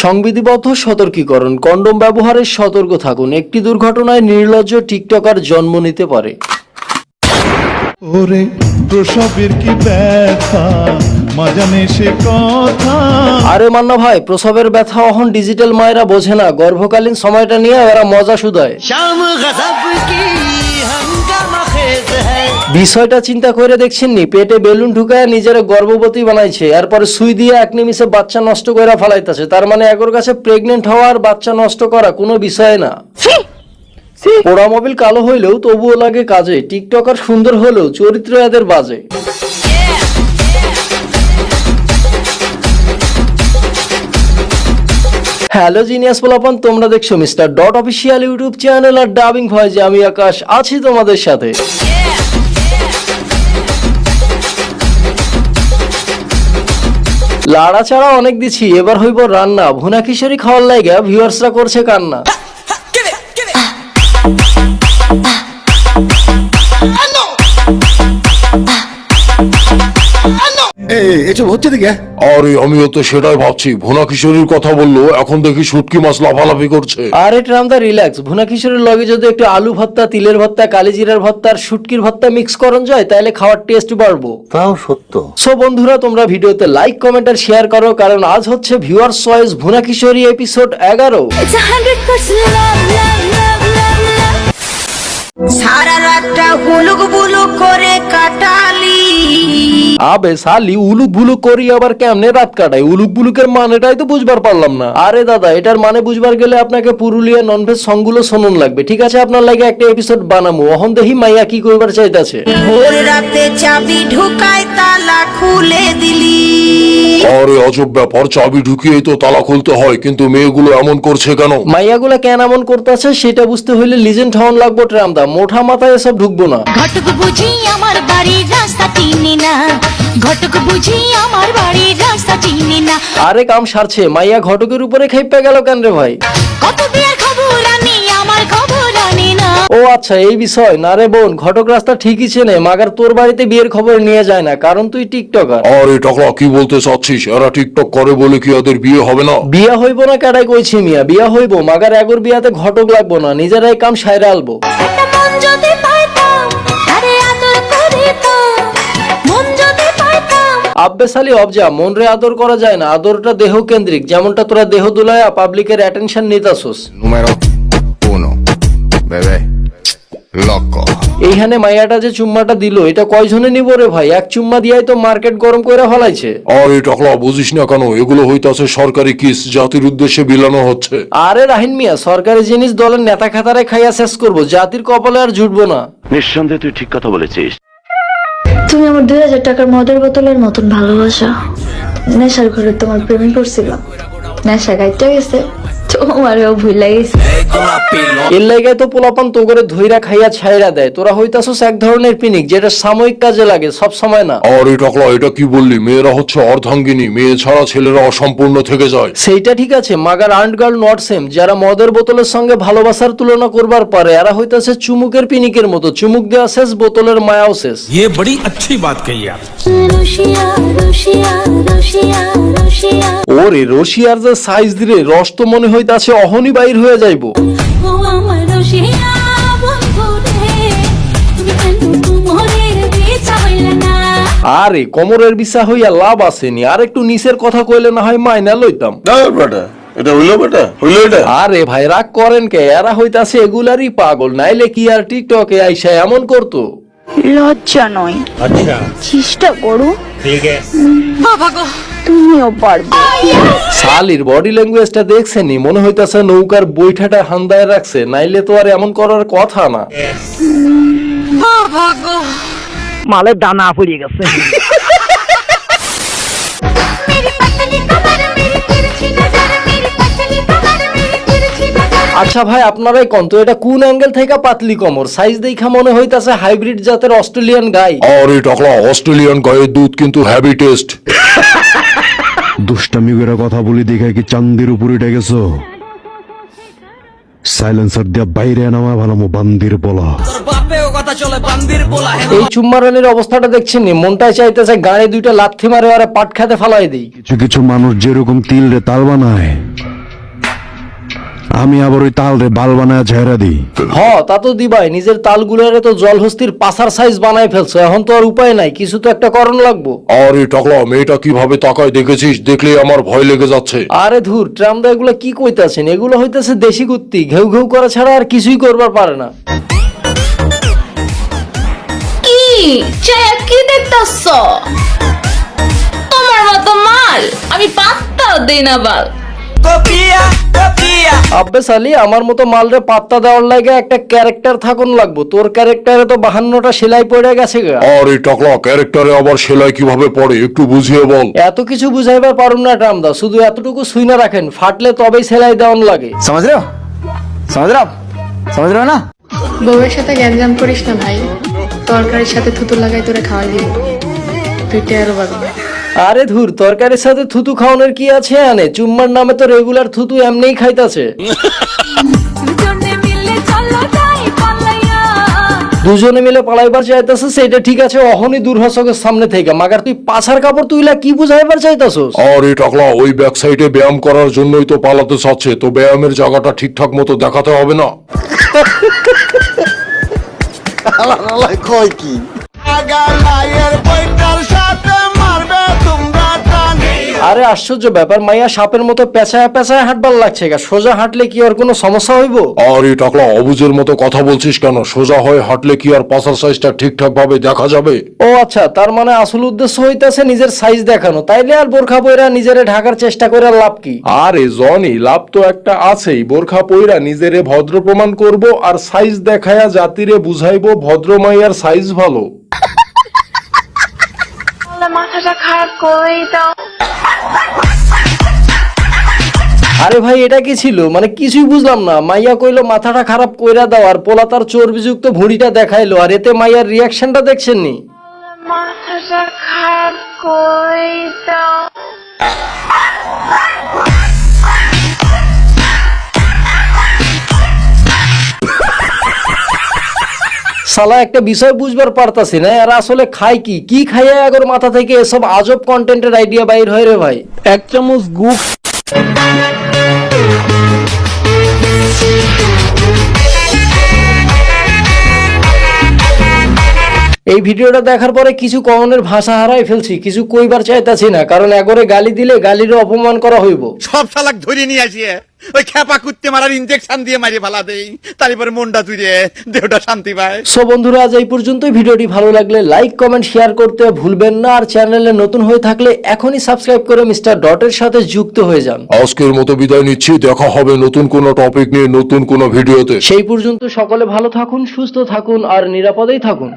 সংবিধিবদ্ধ সতর্কীকরণ, কন্ডোম ব্যবহারে সতর্ক থাকুন। একটি দুর্ঘটনায় নির্লজ্জ টিকটকার জন্ম নিতে পারে। ওরে প্রসবের কি ব্যথা মা জানে সে কথা। আরে মান্না ভাই, প্রসবের ব্যথা অহন ডিজিটাল মায়েরা বোঝে না। গর্ভকালীন সময়টা নিয়ে ওরা মজা শুধায়। বিষয়টা চিন্তা করে দেখছেননি? পেটে বেলুন ঢুকায় নিজের গর্ভবতী বানাইছে, এরপরে সুই দিয়ে এক নিমিষে বাচ্চা নষ্ট করে ফেলাইতেছে। তার মানে এগোর কাছে প্রেগনেন্ট হওয়া আর বাচ্চা নষ্ট করা কোনো বিষয় না। পোড়া মোবিল কালো হইলেও তবুও লাগে কাজে। টিকটকার সুন্দর হলেও চরিত্র এদের বাজে। হ্যালো জিনিয়াস পোলাপান, তোমরা দেখছো mister dot official YouTube channel আর ডাবিং ভয়েসে আমি আকাশ আছি তোমাদের সাথে। লাড়া চাড়া অনেক দিছি, এবার হইব রান্না। ভুনা খিচুড়ি খাওয়ার লাইগা ভিউয়ার্সরা করছে কান্না। এসব হচ্ছে দেখে। আরে আমিও তো সেটাই ভাবছি। ভুনা খিচুড়ির কথা বললো, এখন দেখি শুটকি মাছ লাফালাফি করছে। আরে ট্রামদা রিল্যাক্স। ভুনা খিচুড়ির লগে যদি একটু আলু ভর্তা, তিলের ভর্তা, কালিজিরার ভর্তা আর শুটকির ভর্তা মিক্স করন যায়, তাহলে খাওয়ার টেস্ট বাড়বো। তাও সত্য। সো বন্ধুরা, তোমরা ভিডিওতে লাইক, কমেন্ট আর শেয়ার করো, কারণ আজ হচ্ছে ভিউয়ার্স চয়েস ভুনা খিচুড়ি এপিসোড 11। সারা রাতটা হুলুক বুলুক করে কাটালি। আবে সালি, উলুক বুলুক করি আবার কেমনে রাত কাটাই? উলুক বুলুকের মানেটাই তো বুঝবার পারলাম না। আরে দাদা, এটার মানে বুঝবার গেলে আপনাকে পুরুলিয়া ননভেজ সংগুলো শুনুন লাগবে। ঠিক আছে, আপনার লাগে একটা এপিসোড বানামু। অহন দেখি মাইয়া কি কইবার চাইতাছে। ভোর রাতে চাবি ঢুকায় তালা খুলে দিলি। আরে অজব ব্যাপার, চাবি ঢুকিয়েই তো তালা খুলতে হয়, কিন্তু মেয়েগুলো এমন করছে কেন? মাইয়াগুলা কেন এমন করতেছে সেটা বুঝতে হইলে লিজেন্ড হন লাগবো ট্রামদা। মোটা মাথায় এসব ঢুকবো না। ঘটক বুঝি আমার বাড়ির রাস্তা চিনি না, ঘটক বুঝি আমার বাড়ির রাস্তা চিনি না। আরে কাম সারছে, মাইয়া ঘটকের উপরে খাইপা গেল কেন রে ভাই? কত বিয়ার খবর আনি আমার খবর আনি না। ও আচ্ছা, এই বিষয় না রে বোন। ঘটক রাস্তা ঠিকই চেনে, মাগার তোর বাড়িতে বিয়ের খবর নিয়ে যায় না, কারণ তুই টিকটকার। আরে টাকলা, কি বলতে চাচ্ছিস? এরা টিকটক করে বলে কি এদের বিয়ে হবে না? বিয়া হইব না কেডাই কইছি মিয়া? বিয়া হইব, মাগার এগোর বিয়াতে ঘটক লাগবো না, নিজেরাই কাম সাইরা আলবো। একটা মন যদি পাইতাম আরে আদর করিতাম, মন যদি পাইতাম। আব্বে সালি অবজা, মন রে আদর করা যায় না। আদরটা দেহ কেন্দ্রিক, যেমনটা তোরা দেহ দুলায়া পাবলিকের অ্যাটেনশন নিতাছস। Número 1, bebé loco. এইখানে মাইয়াটা যে চুম্মাটা দিল, এটা কয়জনে নিব রে ভাই? এক চুম্মা দিয়াই তো মার্কেট গরম করে ফলাইছে। আরে টাকলা, বুঝিস না কেন? এগুলো হইতাছে সরকারি কিস, জাতির উদ্দেশ্যে বিলানো হচ্ছে। আরে রাহিন মিয়া, সরকারি জিনিস দলের নেতা খাতারে খাইয়া শেষ করবো, জাতির কপালে আর জুটবো না। নিঃসন্দেহে তুই ঠিক কথা বলেছিস। তুমি আমার 2000 টাকার মদের বোতলের মতন ভালোবাসা। নেশার ঘরে তোমার প্রেমে করছিলাম, নেশা গাইতে গেছে, তোমারও ভুল লাগিয়েছে। এর লাইগাই তো পোলাপান তো করে ধইরা খাইয়া ছাইরা দেয়। তোরা হইতাছস এক ধরনের পিনিক, যেটা সাময়িক কাজে লাগে, সব সময় না। আরে টাকলা, এটা কি বললি? মেয়েরা হচ্ছে অর্ধাঙ্গিনী, মেয়ে ছাড়া ছেলেরা অসম্পূর্ণ থেকে যায়। সেইটা ঠিক আছে, মাগার আর্ট গার্ল নট সেম। যারা মদের বোতলের সঙ্গে ভালোবাসার তুলনা করবার পারে, এরা হইতাছে চুমুকের পিনিকের মতো। চুমুক দেওয়া শেষ, বোতলের মায়াও শেষ। ये बड़ी अच्छी बात कही आप। রুশিয়া রুশিয়া রুশিয়া রুশিয়া ওরে রশিয়ার যে সাইজ দিলে রস তো মনে হইতাছে অহনি বাইর হয়ে যাইবো। ও আমার রুশিয়া বন্ধু রে, তুমি কেন মোরের বিছা হইলা না? আরে কোমরের বিছা হইয়া লাভ আসেনি, আর একটু নিচের কথা কইলে না হয় মাইনা লইতাম। এটা হইলো বেটা, হইলো এটা। আরে ভাই রাগ করেন কে? এরা হইতাছে এগুলারই পাগল, নাইলে কি আর টিকটকে আইসা এমন করতো? লজ্জা নয়, अच्छा চেষ্টা করো, ठीक है। বাবা গো, তুমিও পারবে। শালির বডি ল্যাঙ্গুয়েজটা দেখছেনি? মনে হইতাছে নৌকার বৈঠাটা হান্দায় রাখছে, নাইলে তো আর এমন করার কথা না। বাবা গো। মালের দানা পড়ে গেছে। মেরি পতলি কমর মেরি তিরছি নজর, মেরি পতলি কমর মেরি তিরছি নজর। আচ্ছা ভাই, আপনারাই কোন তো এটা কোন অ্যাঙ্গেল থেকে পাতলি কমর? সাইজ দেখা মনে হইতাছে হাইব্রিড জাতের অস্ট্রেলিয়ান গাই। আরে টাকলা, অস্ট্রেলিয়ান গায়ের দুধ কিন্তু হ্যাভি টেস্ট। দুষ্টামি করে কথা বলি দেখে কি চান্দের উপরে উঠে গেছো? সাইলেন্সার দিয়া বাইরে নামা ভালো বান্দির বলা। এই চুম্মারানির অবস্থাটা দেখছেন নি, মনটাই চাইতেছে গাড়ি দুইটা লাথি মারে আর পাট খাতে ফালাই দিই। কিছু কিছু মানুষ যেরকম তিল রে তাল বানায়, আমি আবার ওই তাল রে বাল বানায় ঝেড়া দিই। তা তো দিবাই, নিজের তালগুলারে তো জলহস্তির পাছার সাইজ বানায় ফেলছো, এখন তো আর উপায় নাই, কিছু তো একটা করণ লাগবো। আরে টাকলা, মেয়েটা কিভাবে তাকায় দেখেছিস? দেখলে আমার ভয় লেগে যাচ্ছে। আরে ধুর ট্রামদা, এগুলো কি কইতাছেন? এগুলো হইতেছে দেশি কুত্তি, ঘেউ ঘেউ করা ছাড়া আর কিছুই করবার পারে না। কি চায়া কি দেখতাছ? তোমার মতো মাল আমি পাত্তাও দেই না বাল। আব্বে সালি, আমার মতো মালরে পাত্তা দেওয়ার লাগে একটা ক্যারেক্টার থাকুন লাগবো। তোর ক্যারেক্টারে তো 52টা সেলাই পড়ে গেছে গা। আরে টাকলা, ক্যারেক্টারে আবার সেলাই কিভাবে পড়ে একটু বুঝিয়ে বল। এত কিছু বুঝাইবার পারুম না ট্রামদা, শুধু এতটুকু সুইনা রাখেন, ফাটলে তবেই সেলাই দেওয়ান লাগে। বউয়ের সাথে গ্যাঞ্জাম করিস না ভাই, তরকারির সাথে থুতু লাগাই তোরে খাওয়াই দিব, তুই টেরও পাবি না। আরে ধুর, তরকারির সাথে থুতু খাওয়ানোর কি আছে আনে? চুম্মার নামে তো রেগুলার থুতু এমনিই খাইতাছে। দুজনে মিলে চলো যাই পালাইয়া। দুজনে মিলে পালাইবার চাইতাছে, সেটা ঠিক আছে, অহনি দূর হসকের সামনে থেকে। মাগার তুই পাছার কাপড় তুইলা কি বুঝাইবার চাইতাছস? আরে টাকলা, ওই ব্যাক সাইডে ব্যায়াম করার জন্যই তো পালাতে চাচ্ছে, তো ব্যায়ামের জায়গাটা ঠিকঠাক মতো দেখাতে হবে না? আরে আশ্চর্য ব্যাপার, মাইয়া সাপের মতো পেঁচায় পেঁচায় হাঁটবার লাগছে গা। সোজা হাঁটলে কি আর কোনো সমস্যা হইব? আরে টাকলা, অবুজের মতো কথা বলছিস কেন? সোজা হয়ে হাঁটলে কি আর পাছার সাইজটা ঠিকঠাক ভাবে দেখা যাবে? ও আচ্ছা, তার মানে আসল উদ্দেশ্য হইতাছে নিজের সাইজ দেখানো। তাইলে আর বোরখা পইরা নিজেরে ঢাকার চেষ্টা করে লাভ কি? আরে জনি, লাভ তো একটা আছেই। বোরখা পইরা নিজেরে ভদ্র প্রমাণ করব, আর সাইজ দেখায়া জাতিরে বুঝাইবো ভদ্র মাইয়ার সাইজ ভালো। মাথাটা খারাপ করে দাও। আরে ভাই, এটা কি ছিল? মানে কিছুই বুঝলাম না। মাইয়া কইলো মাথাটা খারাপ কইরা দাও, আর পোলা তার চর্বিযুক্ত ভুঁড়িটা দেখাইলো, আর এতে মাইয়ার রিয়াকশনটা দেখছেন নি? মাথাটা খারাপ করে দাও। সালা একটা বিষয় বুঝবার পারতাছি না, আর আসলে খাই কি কি খাইয়া আগর মাথা থেকে এসব আজব কন্টেন্টের আইডিয়া বাইর হয় রে ভাই। এক চামচ গুফ। এই ভিডিওটা দেখার পরে কিছু কমনের ভাষা হারাই ফেলছি, কিছু কইবার চাইতাছি না, কারণ একরে গালি দিলে গালির অপমান করা হইব। সব শালাক ধরে নিয়ে আসিয়ে ওই খেপা কুত্তে মারার ইনজেকশন দিয়ে মারি ফেলা দেই, তারপরে মনটা তুইরে দেহটা শান্তি পায়। সো বন্ধুরা, আজ এই পর্যন্তই। ভিডিওটি ভালো লাগলে লাইক কমেন্ট শেয়ার করতে ভুলবেন না, আর চ্যানেলে নতুন হয়ে থাকলে এখনই সাবস্ক্রাইব করে মিস্টার ডটের সাথে যুক্ত হয়ে যান। আজকের মতো বিদায় নিচ্ছি, দেখা হবে নতুন কোনো টপিক নিয়ে নতুন কোনো ভিডিওতে। সেই পর্যন্ত সকলে ভালো থাকুন, সুস্থ থাকুন আর নিরাপদেই থাকুন।